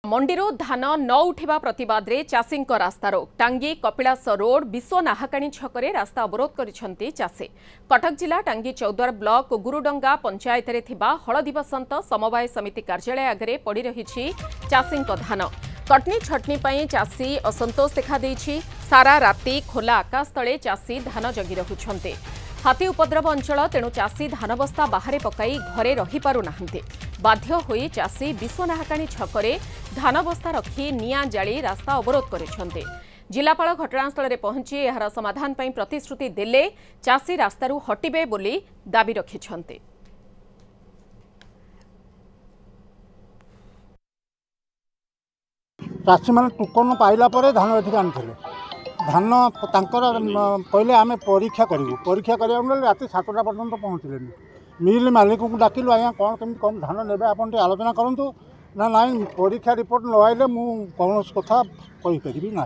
मंडीरू धान न उठा प्रतिवाद रे चाषी रास्ता रोक टांगी कपिलास रोड विश्व नाहाकाणी छकरे रास्ता अवरोध करिसेंती चाषी। कटक जिला टांगी चौद्वार ब्लॉक गुरुडंगा पंचायत रे थिबा हलदी बसंत समवाय समिति कार्यालय आगे पड़ी रही चाषी धान। कटनी छटनी पई चाषी असंतोष देखा देछि। सारा राति खोला आकाश तले चाषी धान जगी रहुछन्ते। हाथी उपद्रव अंचल तेणु चाषी धान बस्ता बाहर पकाई घरे रही पारु नाहंते। बाध्य होई चाषी विश्वनाहाकाणी छकरे धान बस्ता रखी निया जाली रास्ता अवरोध करिसेंते। जिलापाल घटनास्थल में पहुंची एहार समाधान पई प्रतिश्रुति देले चाषी रास्तारू हटिबे बोली दाबी रखिछन्ते। चाषी मैंने टोकन पाइला परे धान एठिक आनिथिले। धान तांकर कहले आमे परीक्षा करूँ। परीक्षा करा रात 7टा पर्यंत पहुँचले। मिल मालिक को डाकिलु आज्ञा कौन कमी कम धान ने आपन आलोचना करूँ ना ना परीक्षा रिपोर्ट नवाइले कौन कथा कहीपरि ना।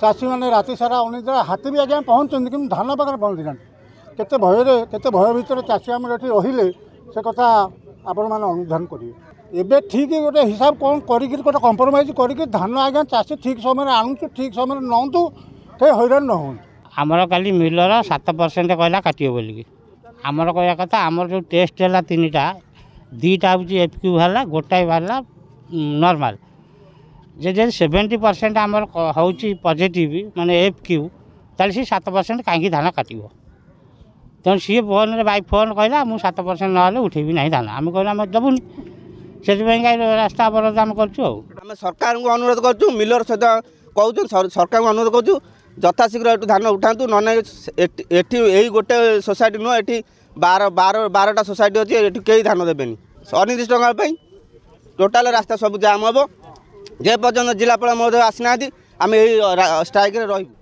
चाषी मैंने राति सारा अनिद्रा हाथी भी आज्ञा पहुँचते कि धान पाखे पहुँची ना। केते भय भितर चाषी आम रहिले से कथा आपण मैंने अनुधान करेंगे। एबे ठीक गोटे हिसाब कौन कर गोटे कंप्रोमाइज कर धान आज्ञा चाषी ठीक समय आणुचु ठीक समय नौतु कहीं हैरान न हो। आमर काली मिलर 7% कहला काटियो बोलिकी आमर कह कथा आमर जो टेस्ट है 3टा 2टा हूँ एफक्यू है गोटाए बाहर नॉर्मल जे 70% आमर हूँ पॉजिटिव माने एफक्यू ताली सी 7% कहीं धान काटो तेणु सी फोन बाई फोन कहला मुझे 7% ना उठेबी ना धान आम कहना आम देवुनि से रास्ता अवरोध आम कर सरकार को अनुरोध करूँ मिलर सहित कहूँ सरकार को अनुरोध करूँ यथाशीघ्र एटू धान उठातु ना एटी यही गोटे सोसाइटी नुह ये 12टा सोसाइटी अच्छी ये कई धान देवेनि अनिर्दिष्ट काल टोटाल रास्ता सब जाम हम जे पर्यटन जिलापाल महोदय आसीना आम यही स्ट्राइक रे रहिबु।